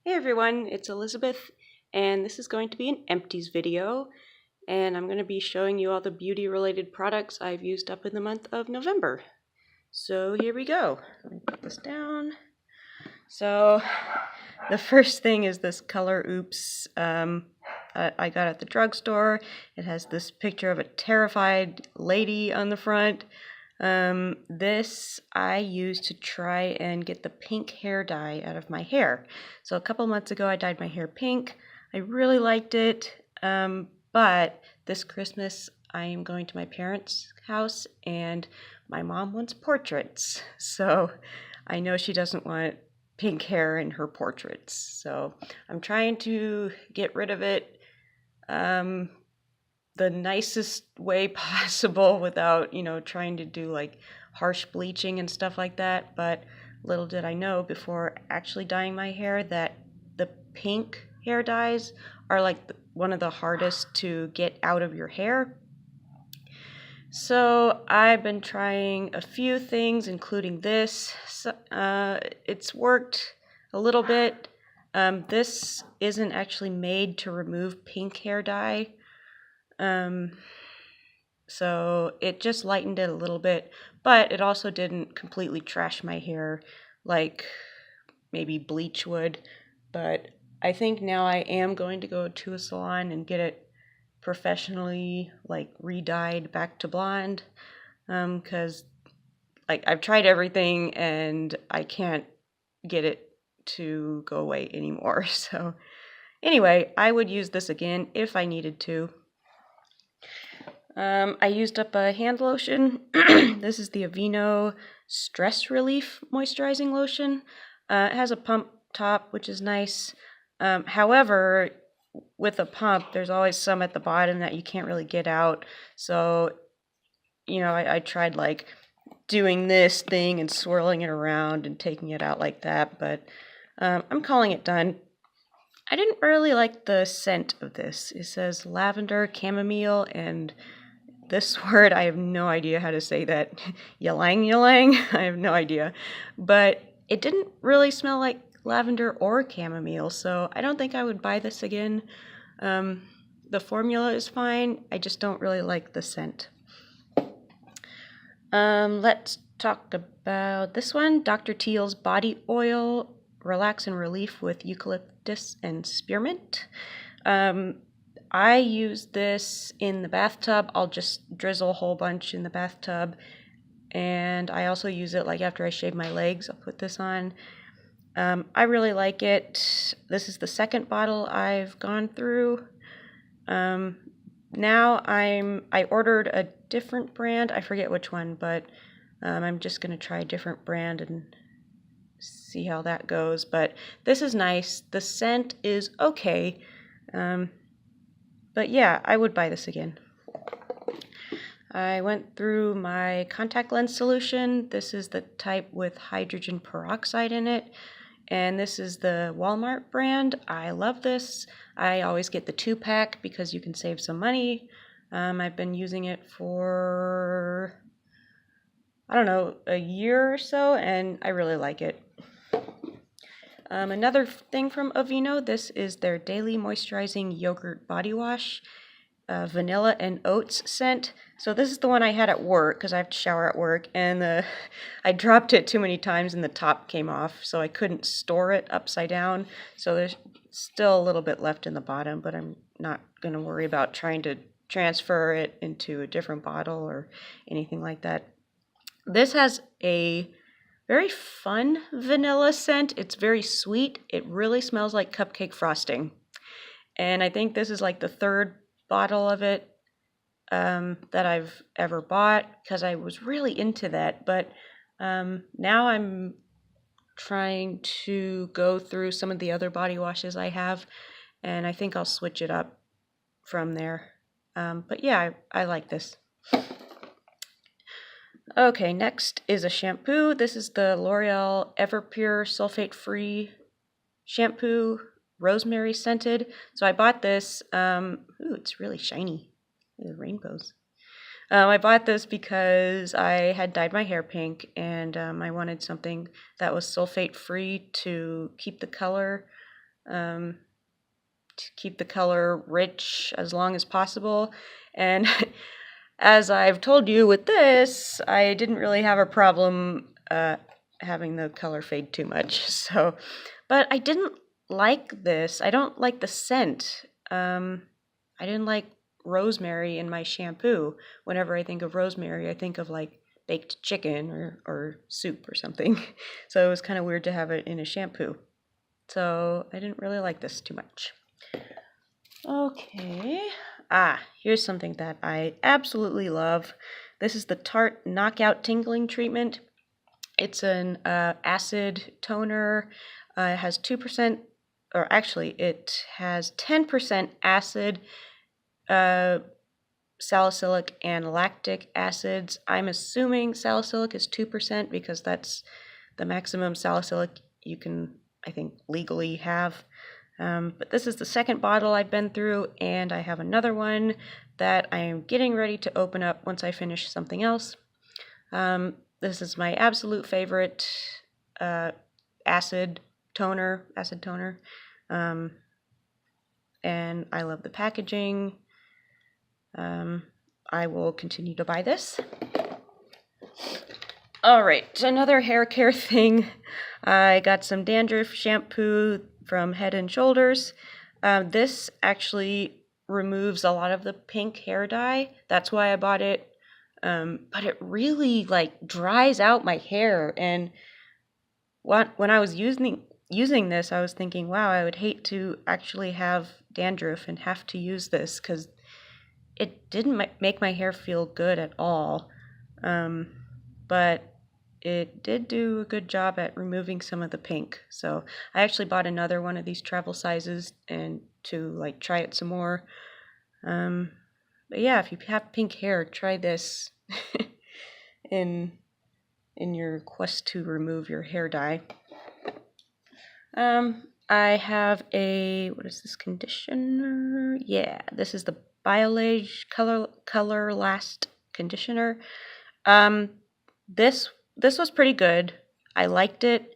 Hey everyone, it's Elizabeth, and this is going to be an Empties video, and I'm going to be showing you all the beauty-related products I've used up in the month of November. So here we go. Let me put this down. So the first thing is this Color Oops I got at the drugstore. It has this picture of a terrified lady on the front. This I used to try and get the pink hair dye out of my hair. So a couple months ago I dyed my hair pink. I really liked it, but this Christmas I am going to my parents' house and my mom wants portraits. So I know she doesn't want pink hair in her portraits. So I'm trying to get rid of it the nicest way possible without, trying to do like harsh bleaching and stuff like that. But little did I know before actually dyeing my hair that the pink hair dyes are like one of the hardest to get out of your hair. So I've been trying a few things, including this. It's worked a little bit. This isn't actually made to remove pink hair dye. So it just lightened it a little bit, but it also didn't completely trash my hair like maybe bleach would. But I think now I am going to go to a salon and get it professionally like re-dyed back to blonde, because like I've tried everything and I can't get it to go away anymore. So anyway, I would use this again if I needed to. I used up a hand lotion. This is the Aveeno Stress Relief Moisturizing Lotion. It has a pump top, which is nice. However, with a pump, there's always some at the bottom that you can't really get out. So, I tried like doing this thing and swirling it around and taking it out like that, but I'm calling it done. I didn't really like the scent of this. It says lavender, chamomile, and this word, I have no idea how to say that. Ylang ylang? I have no idea. But it didn't really smell like lavender or chamomile, so I don't think I would buy this again. The formula is fine. I just don't really like the scent. Let's talk about this one. Dr. Teal's Body Oil Relax and Relief with Eucalyptus and Spearmint. I use this in the bathtub. I'll just drizzle a whole bunch in the bathtub. And I also use it like after I shave my legs. I'll put this on. I really like it. This is the second bottle I've gone through. Now I ordered a different brand. I forget which one, but I'm just going to try a different brand and see how that goes. But this is nice. The scent is okay. But yeah, I would buy this again. I went through my contact lens solution. This is the type with hydrogen peroxide in it. And this is the Walmart brand. I love this. I always get the 2-pack because you can save some money. I've been using it for, I don't know, a year or so, and I really like it. Another thing from Aveeno, this is their Daily Moisturizing Yogurt Body Wash, vanilla and oats scent. So this is the one I had at work because I have to shower at work, and I dropped it too many times and the top came off, so I couldn't store it upside down. So there's still a little bit left in the bottom, but I'm not going to worry about trying to transfer it into a different bottle or anything like that. This has a very fun vanilla scent. It's very sweet. It really smells like cupcake frosting. And I think this is like the third bottle of it that I've ever bought because I was really into that. But now I'm trying to go through some of the other body washes I have, and I think I'll switch it up from there. But yeah, I like this. Okay, next is a shampoo. This is the L'Oreal Everpure Sulfate-Free Shampoo, rosemary scented. So I bought this. Ooh, it's really shiny. The rainbows. I bought this because I had dyed my hair pink, and I wanted something that was sulfate-free to keep the color to keep the color rich as long as possible. And as I've told you with this, I didn't really have a problem having the color fade too much. So, but I didn't like this. I don't like the scent. I didn't like rosemary in my shampoo. Whenever I think of rosemary, I think of like baked chicken or soup or something. So it was kind of weird to have it in a shampoo. So I didn't really like this too much. Okay. Here's something that I absolutely love. This is the Tarte Knockout Tingling Treatment. It's an acid toner. It has 2%, or actually it has 10% acid, salicylic and lactic acids. I'm assuming salicylic is 2% because that's the maximum salicylic you can, I think, legally have. But this is the second bottle I've been through, and I have another one that I am getting ready to open up once I finish something else. This is my absolute favorite acid toner, and I love the packaging. I will continue to buy this. All right, another hair care thing. I got some dandruff shampoo from Head and Shoulders. This actually removes a lot of the pink hair dye. That's why I bought it. But it really like dries out my hair. And when I was using this, I was thinking, wow, I would hate to actually have dandruff and have to use this because it didn't make my hair feel good at all. But it did do a good job at removing some of the pink. So I actually bought another one of these travel sizes and to like try it some more. But yeah, if you have pink hair, try this in your quest to remove your hair dye. I have a, what is this conditioner? Yeah, this is the Biolage Color Last Conditioner. This was pretty good. I liked it,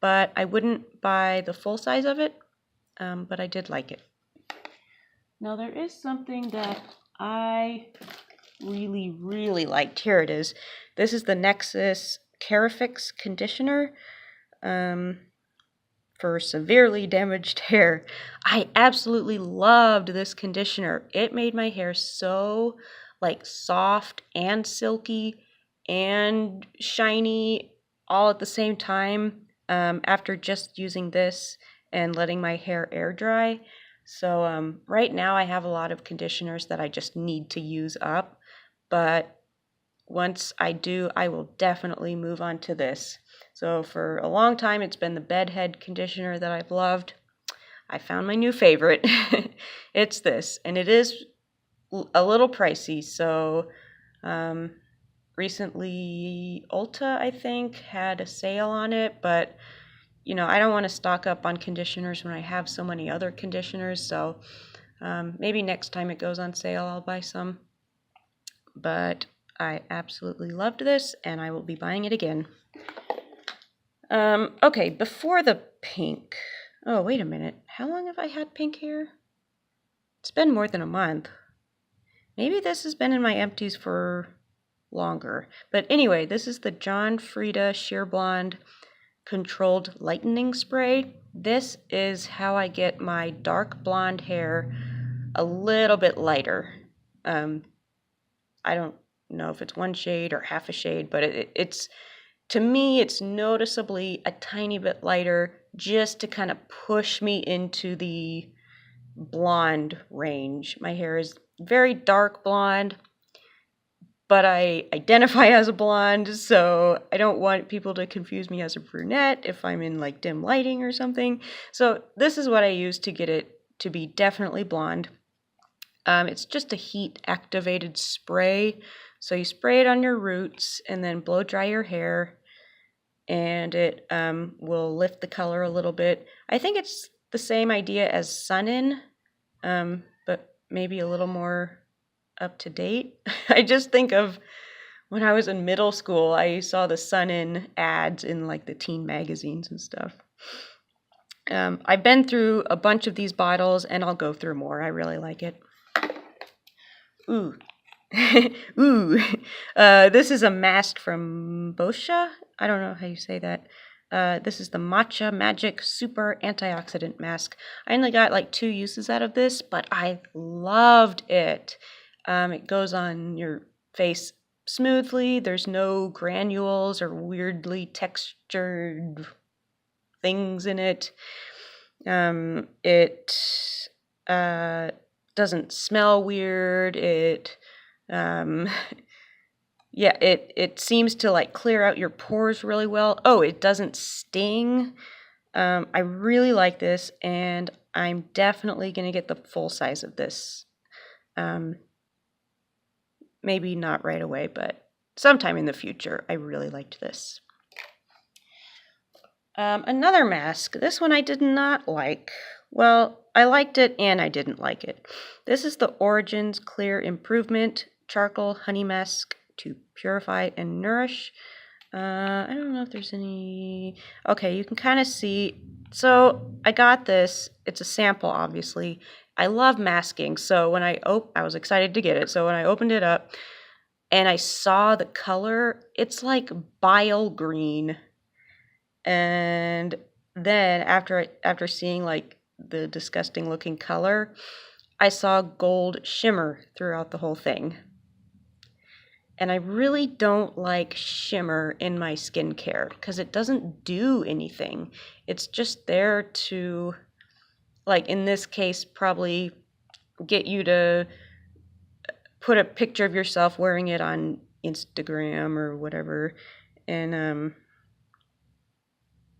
but I wouldn't buy the full size of it, but I did like it. Now there is something that I really, really liked. Here it is. This is the Nexxus Keraphix conditioner for severely damaged hair. I absolutely loved this conditioner. It made my hair so like soft and silky and shiny all at the same time after just using this and letting my hair air dry. So right now I have a lot of conditioners that I just need to use up, but once I do, I will definitely move on to this. So for a long time, it's been the bedhead conditioner that I've loved. I found my new favorite. It's this, and it is a little pricey. So recently, Ulta, I think, had a sale on it, but you know, I don't want to stock up on conditioners when I have so many other conditioners. So maybe next time it goes on sale, I'll buy some. But I absolutely loved this, and I will be buying it again. Okay, before the pink. Oh, wait a minute. How long have I had pink hair? It's been more than a month. Maybe this has been in my empties for longer. But anyway, this is the John Frieda Sheer Blonde Controlled Lightening Spray. This is how I get my dark blonde hair a little bit lighter. I don't know if it's one shade or half a shade, but it's to me, it's noticeably a tiny bit lighter just to kind of push me into the blonde range. My hair is very dark blonde, but I identify as a blonde, so I don't want people to confuse me as a brunette if I'm in like dim lighting or something. So this is what I use to get it to be definitely blonde. It's just a heat activated spray. So you spray it on your roots and then blow dry your hair, and it will lift the color a little bit. I think it's the same idea as Sun-In, but maybe a little more up to date. I just think of when I was in middle school, I saw the Sun-In ads in like the teen magazines and stuff. I've been through a bunch of these bottles, and I'll go through more. I really like it. Ooh. Ooh. This is a mask from Boscia. I don't know how you say that. This is the Matcha Magic Super-Antioxidant Mask. I only got like 2 uses out of this, but I loved it. It goes on your face smoothly. There's no granules or weirdly textured things in it. It doesn't smell weird. Yeah, it seems to like clear out your pores really well. Oh, it doesn't sting. I really like this, and I'm definitely going to get the full size of this. Maybe not right away, but sometime in the future. I really liked this. Another mask. This one I did not like. Well, I liked it and I didn't like it. This is the Origins Clear Improvement Charcoal Honey Mask to Purify and Nourish. I don't know if there's any... Okay, you can kind of see. So I got this. It's a sample, obviously. I love masking, so when I was excited to get it. So when I opened it up and I saw the color, it's like bile green. And then after seeing like the disgusting looking color, I saw gold shimmer throughout the whole thing. And I really don't like shimmer in my skincare because it doesn't do anything. It's just there to, like in this case, probably get you to put a picture of yourself wearing it on Instagram or whatever, and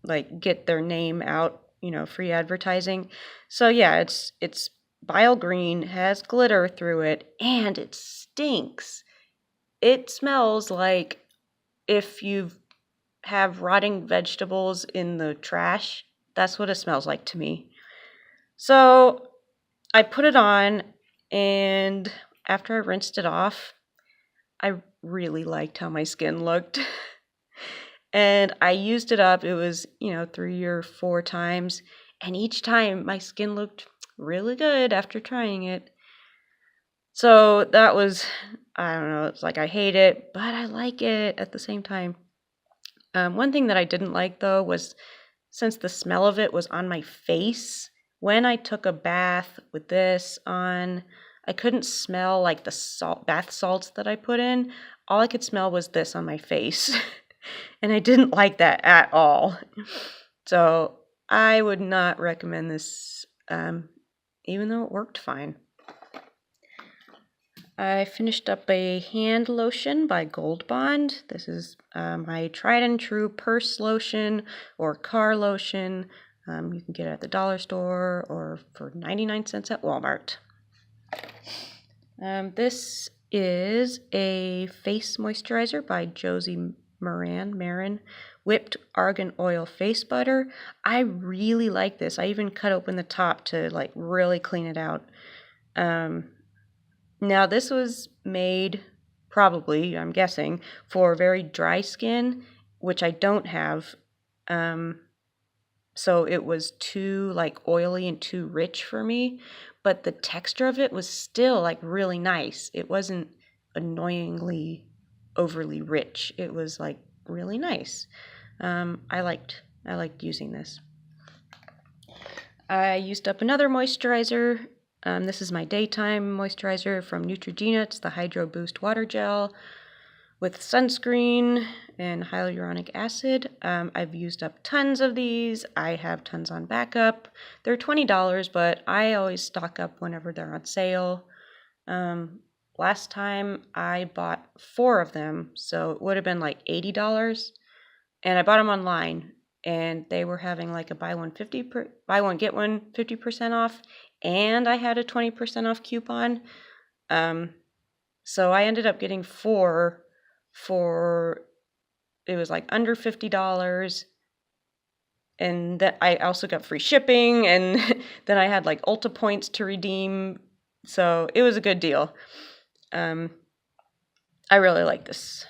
like get their name out, free advertising. So yeah, it's bile green, has glitter through it, and it stinks. It smells like if you have rotting vegetables in the trash. That's what it smells like to me. So I put it on, and after I rinsed it off, I really liked how my skin looked. And I used it up. It was, 3 or 4 times. And each time my skin looked really good after trying it. So that was, I don't know, it's like I hate it, but I like it at the same time. One thing that I didn't like, though, was since the smell of it was on my face, when I took a bath with this on, I couldn't smell like the bath salts that I put in. All I could smell was this on my face. And I didn't like that at all. So I would not recommend this, even though it worked fine. I finished up a hand lotion by Gold Bond. This is my tried and true purse lotion or car lotion. You can get it at the dollar store or for 99 cents at Walmart. This is a face moisturizer by Josie Maran whipped argan oil face butter. I really like this. I even cut open the top to like really clean it out. Now this was made probably, I'm guessing, for very dry skin, which I don't have. So it was too like oily and too rich for me, but the texture of it was still like really nice. It wasn't annoyingly overly rich. It was like really nice. I liked using this. I used up another moisturizer. This is my daytime moisturizer from Neutrogena. It's the Hydro Boost Water Gel with sunscreen and hyaluronic acid. I've used up tons of these. I have tons on backup. They're $20, but I always stock up whenever they're on sale. Last time I bought 4 of them, so it would have been like $80. And I bought them online, and they were having like a buy one get one 50% off, and I had a 20% off coupon. So I ended up getting 4 for, it was like under $50, and that I also got free shipping, and then I had like Ulta points to redeem, so it was a good deal. I really like this.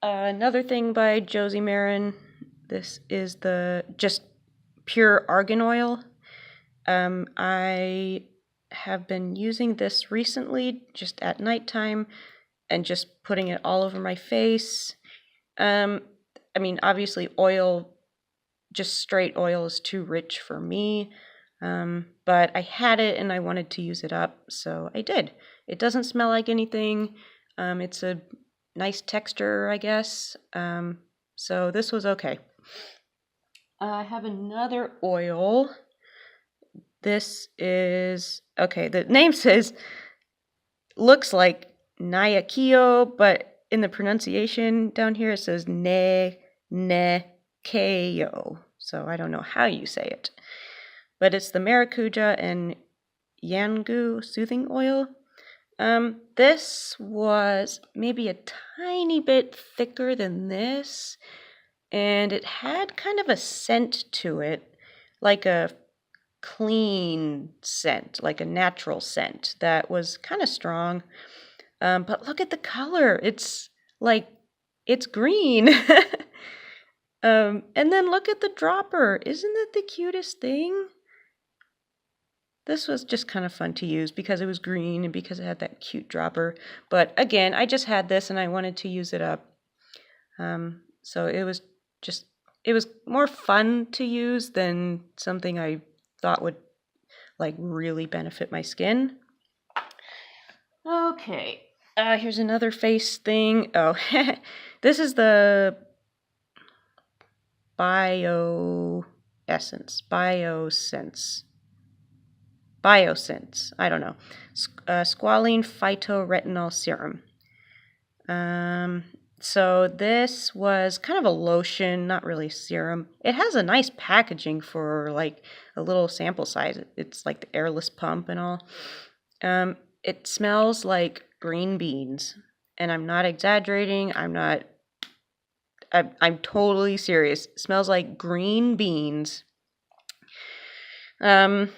Another thing by Josie Maran. This is the just pure argan oil. I have been using this recently just at nighttime and just putting it all over my face. I mean, obviously oil, just straight oil is too rich for me, but I had it and I wanted to use it up, so I did. It doesn't smell like anything. It's a nice texture, I guess, so this was okay. I have another oil. This is, okay, the name says, looks like Nyakio, but in the pronunciation down here it says Nekeo. So I don't know how you say it. But it's the Maracuja and Yangu soothing oil. This was maybe a tiny bit thicker than this, and it had kind of a scent to it, like a clean scent, like a natural scent that was kind of strong. But look at the color. It's like, it's green. And then look at the dropper. Isn't that the cutest thing? This was just kind of fun to use because it was green and because it had that cute dropper. But again, I just had this and I wanted to use it up. So it was more fun to use than something I thought would like really benefit my skin. Okay, here's another face thing. Oh, this is the Biosense, I don't know, squalene phytoretinol serum. So this was kind of a lotion, not really serum. It has a nice packaging for like a little sample size. It's like the airless pump and all. It smells like green beans, and I'm not exaggerating. I'm totally serious. It smells like green beans. But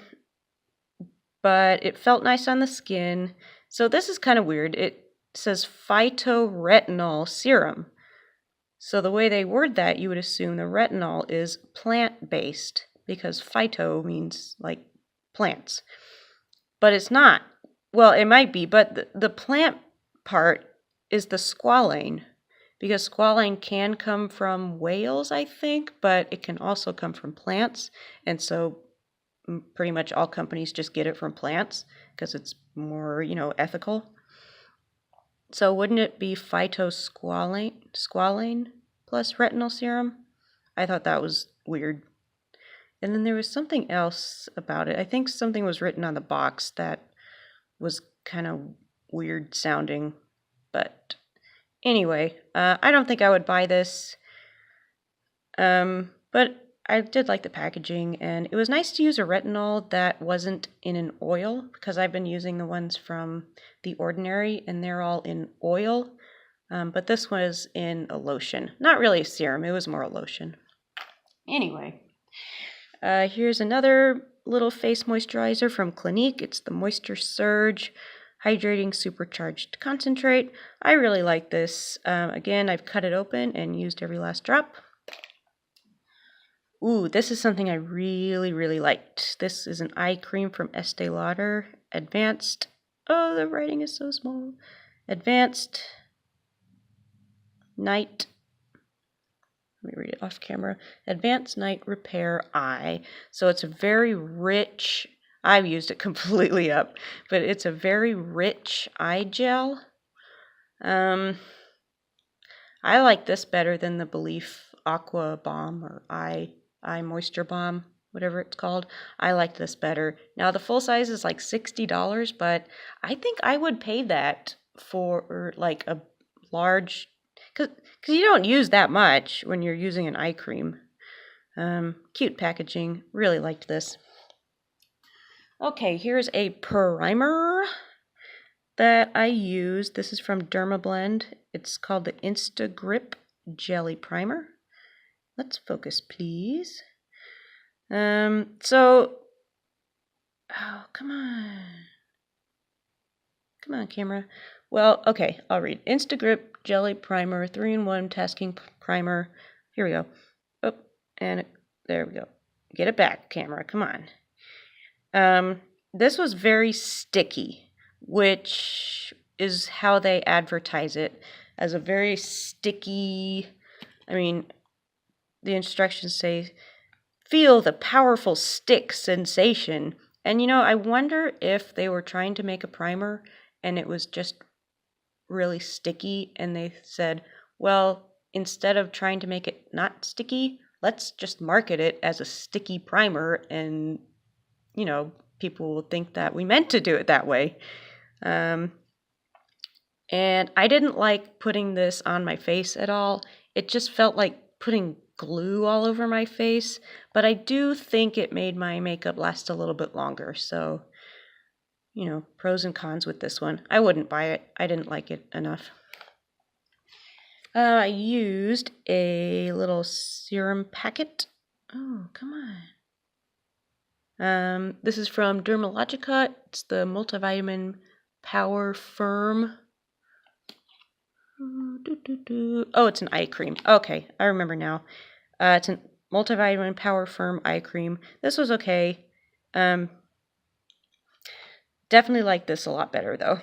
it felt nice on the skin. So this is kind of weird. It says phytoretinol serum. So the way they word that, you would assume the retinol is plant-based because phyto means like plants. But it's not. Well, it might be, but the plant part is the squalane, because squalane can come from whales, I think, but it can also come from plants. And so pretty much all companies just get it from plants because it's more, ethical. So wouldn't it be squalane plus retinol serum? I thought that was weird. And then there was something else about it. I think something was written on the box that was kind of weird sounding. But anyway, I don't think I would buy this. But I did like the packaging, and it was nice to use a retinol that wasn't in an oil, because I've been using the ones from The Ordinary, and they're all in oil, but this was in a lotion. Not really a serum, it was more a lotion. Anyway, here's another little face moisturizer from Clinique. It's the Moisture Surge Hydrating Supercharged Concentrate. I really like this. Again, I've cut it open and used every last drop. Ooh, this is something I really, really liked. This is an eye cream from Estee Lauder. Advanced. Oh, the writing is so small. Advanced Night. Let me read it off camera. Advanced Night Repair Eye. So it's a very rich, I've used it completely up, but it's a very rich eye gel. I like this better than the Belief Aqua Balm or Eye Moisture Balm, whatever it's called. I like this better. Now the full size is like $60, but I think I would pay that for like a large, because you don't use that much when you're using an eye cream. Cute packaging. Really liked this. Okay, here's a primer that I use. This is from Dermablend. It's called the Instagrip Jelly Primer. Let's focus, please. Oh, come on. Come on, camera. Well, okay, I'll read. Instagrip Jelly Primer, 3-in-1 Tasking Primer. Here we go. Oh, and there we go. Get it back, camera. Come on. This was very sticky, which is how they advertise it, as a very sticky, I mean, the instructions say, feel the powerful stick sensation. And you know, I wonder if they were trying to make a primer and it was just really sticky and they said, well, instead of trying to make it not sticky, let's just market it as a sticky primer, and you know, people will think that we meant to do it that way. And I didn't like putting this on my face at all. It just felt like putting glue all over my face, but I do think it made my makeup last a little bit longer. So, you know, pros and cons with this one. I wouldn't buy it. I didn't like it enough. I used a little serum packet. Oh, come on. This is from Dermalogica. It's the Multivitamin Power Firm. Oh, it's an eye cream. Okay, I remember now. It's a Multivitamin Power Firm eye cream. This was okay. Definitely like this a lot better, though.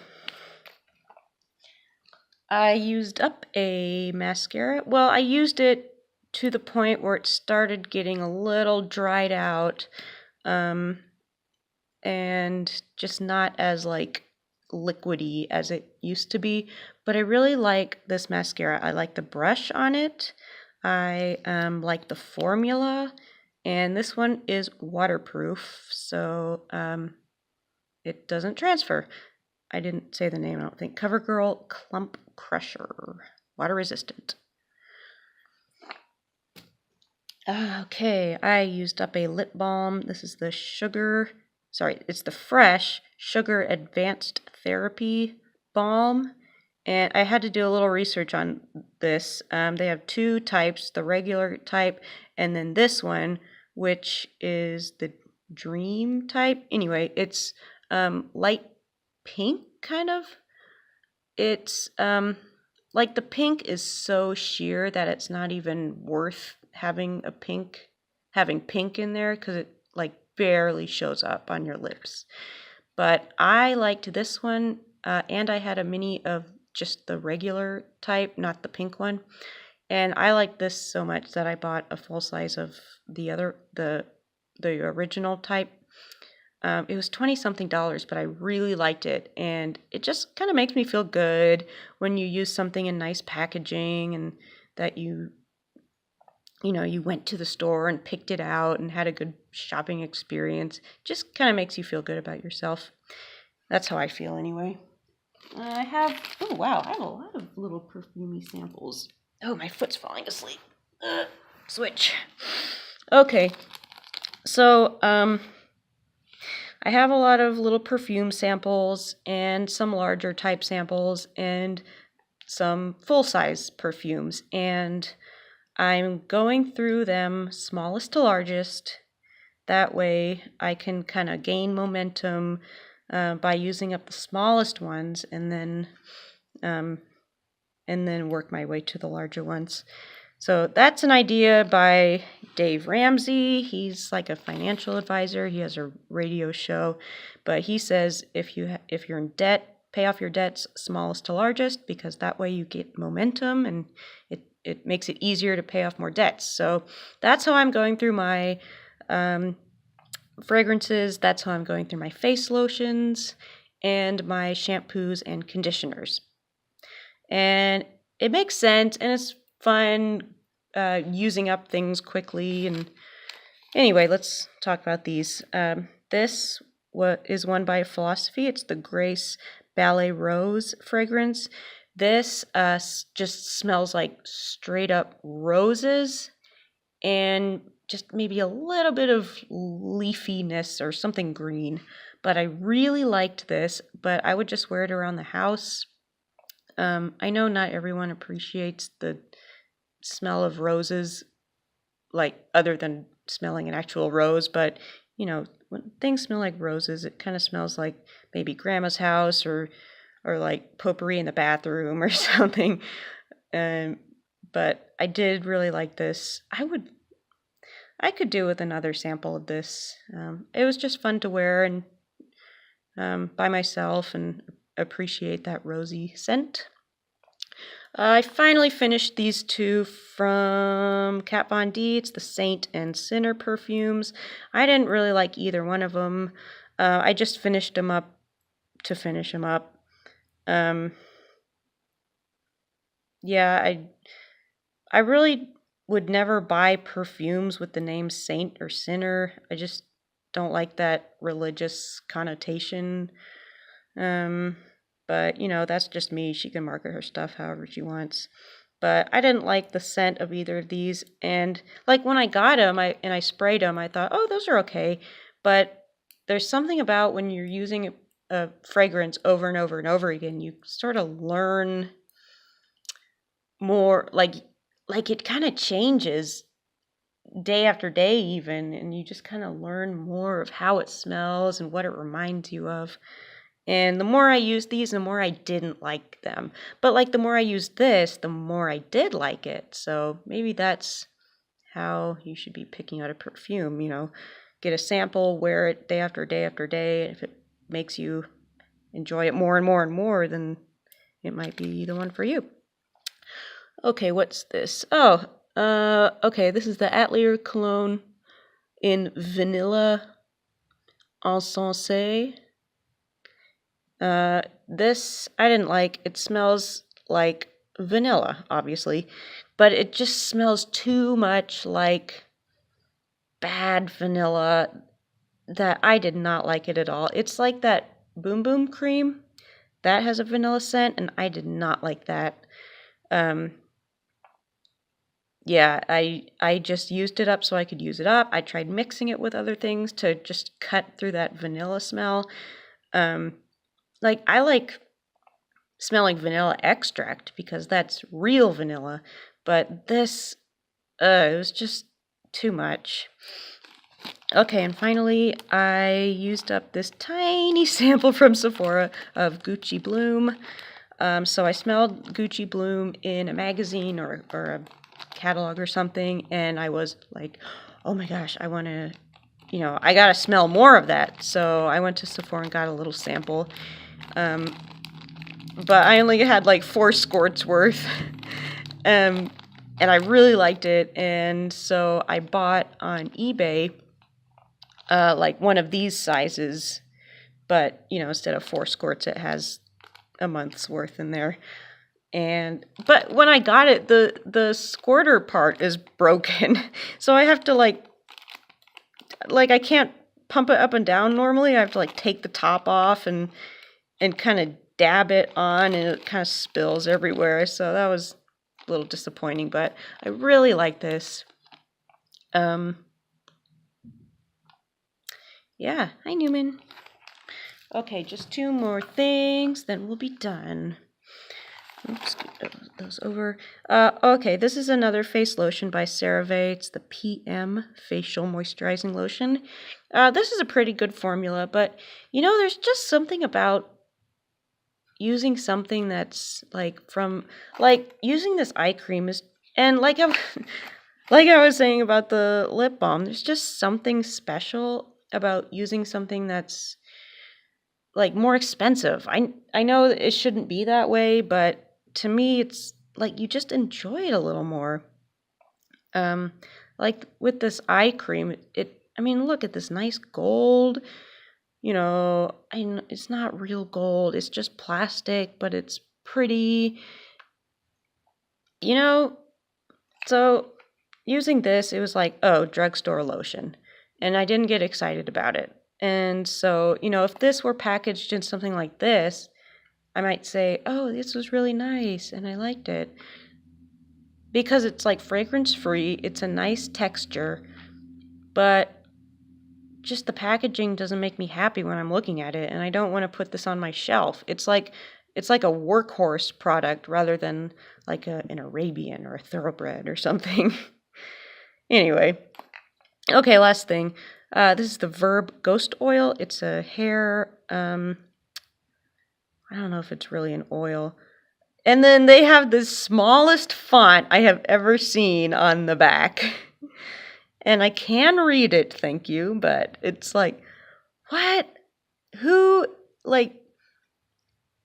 I used up a mascara. Well, I used it to the point where it started getting a little dried out, and just not as like liquidy as it used to be. But I really like this mascara. I like the brush on it. I like the formula, and this one is waterproof, so it doesn't transfer. I didn't say the name, I don't think. CoverGirl Clump Crusher, water resistant. Okay, I used up a lip balm. This is the it's the Fresh Sugar Advanced Therapy Balm. And I had to do a little research on this. They have two types, the regular type and then this one, which is the Dream type. Anyway, it's light pink, kind of. It's like the pink is so sheer that it's not even worth having pink in there, because it like barely shows up on your lips. But I liked this one, and I had a mini of just the regular type, not the pink one. And I liked this so much that I bought a full size of the original type. It was $20-something, but I really liked it, and it just kind of makes me feel good when you use something in nice packaging and that you went to the store and picked it out and had a good shopping experience. Just kind of makes you feel good about yourself. That's how I feel anyway. I have a lot of little perfumey samples. Oh, my foot's falling asleep. Switch. Okay, so I have a lot of little perfume samples and some larger type samples and some full-size perfumes, and I'm going through them smallest to largest. That way I can kind of gain momentum by using up the smallest ones, and then work my way to the larger ones. So that's an idea by Dave Ramsey. He's like a financial advisor. He has a radio show, but he says if you're in debt, pay off your debts smallest to largest, because that way you get momentum and it makes it easier to pay off more debts. So that's how I'm going through my fragrances. That's how I'm going through my face lotions and my shampoos and conditioners. And it makes sense, and it's fun using up things quickly. And anyway, let's talk about these. This is one by Philosophy. It's the Grace Ballet Rose fragrance. This just smells like straight up roses and just maybe a little bit of leafiness or something green. But I really liked this, but I would just wear it around the house. I know not everyone appreciates the smell of roses, like other than smelling an actual rose, but you know, when things smell like roses, it kind of smells like maybe grandma's house or like potpourri in the bathroom or something. But I did really like this. I I could do with another sample of this. It was just fun to wear and by myself and appreciate that rosy scent. I finally finished these two from Kat Von D. It's the Saint and Sinner perfumes. I didn't really like either one of them. I just finished them up to finish them up. Yeah, I really would never buy perfumes with the name Saint or Sinner. I just don't like that religious connotation. But, you know, that's just me. She can market her stuff however she wants. But I didn't like the scent of either of these. And, like, when I got them and I sprayed them, I thought, oh, those are okay. But there's something about when you're using a fragrance over and over and over again, you sort of learn more, like it kind of changes day after day even, and you just kind of learn more of how it smells and what it reminds you of. And the more I used these, the more I didn't like them. But like the more I used this, the more I did like it. So maybe that's how you should be picking out a perfume, you know. Get a sample, wear it day after day after day. If it makes you enjoy it more and more and more, then it might be the one for you. Okay, what's this? Oh, okay, this is the Atelier Cologne in Vanilla Insensé. This I didn't like. It smells like vanilla, obviously, but it just smells too much like bad vanilla that I did not like it at all. It's like that Boom Boom cream that has a vanilla scent, and I did not like that. Yeah, I just used it up so I could use it up. I tried mixing it with other things to just cut through that vanilla smell. Like, I like smelling vanilla extract because that's real vanilla, but this, it was just too much. Okay, and finally, I used up this tiny sample from Sephora of Gucci Bloom. So I smelled Gucci Bloom in a magazine or a catalog or something, and I was like, oh my gosh, I want to, you know, I gotta smell more of that. So I went to Sephora and got a little sample. But I only had like 4 squirts worth. And I really liked it. And so I bought on eBay like one of these sizes. But, you know, instead of 4 squirts, it has a month's worth in there. But when I got it, the squirter part is broken. So I have to like I can't pump it up and down normally. I have to like take the top off and kind of dab it on, and it kind of spills everywhere. So that was a little disappointing, but I really like this. Yeah, hi Newman. Okay, just 2 more things, then we'll be done. Oops, get those over. Okay, this is another face lotion by CeraVe. It's the PM Facial Moisturizing Lotion. This is a pretty good formula, but, you know, there's just something about using something that's using this eye cream is, and like I was saying about the lip balm, there's just something special about using something that's like more expensive. I know it shouldn't be that way, but to me it's like you just enjoy it a little more. Like with this eye cream, I mean, look at this nice gold. You know, it's not real gold. It's just plastic, but it's pretty. You know, so using this, it was like, oh, drugstore lotion. And I didn't get excited about it. And so, you know, if this were packaged in something like this, I might say, oh, this was really nice and I liked it. Because it's like fragrance free, it's a nice texture, but just the packaging doesn't make me happy when I'm looking at it, and I don't want to put this on my shelf. It's like a workhorse product rather than like an Arabian or a thoroughbred or something. Anyway, okay, last thing. This is the Verb Ghost Oil. It's a hair, I don't know if it's really an oil. And then they have the smallest font I have ever seen on the back. And I can read it, thank you, but it's like, what? Who, like,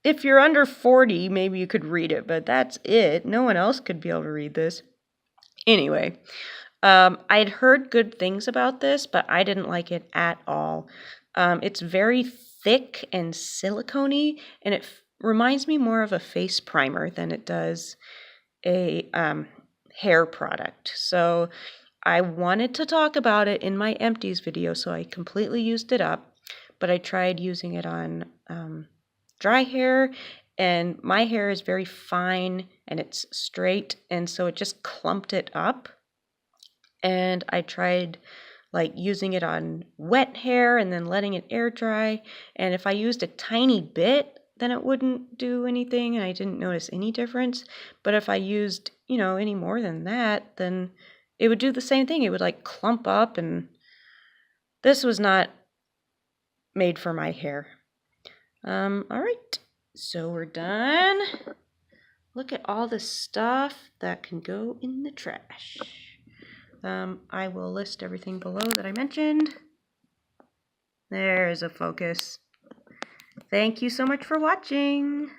if you're under 40, maybe you could read it, but that's it. No one else could be able to read this. Anyway, I'd heard good things about this, but I didn't like it at all. It's very thick and silicone-y, and it reminds me more of a face primer than it does a hair product. So I wanted to talk about it in my Empties video, so I completely used it up, but I tried using it on dry hair, and my hair is very fine and it's straight, and so it just clumped it up. And I tried like using it on wet hair and then letting it air dry, and if I used a tiny bit, then it wouldn't do anything and I didn't notice any difference. But if I used, any more than that, then it would do the same thing. It would like clump up, and this was not made for my hair. All right, so we're done. Look at all the stuff that can go in the trash. I will list everything below that I mentioned. There's a focus. Thank you so much for watching.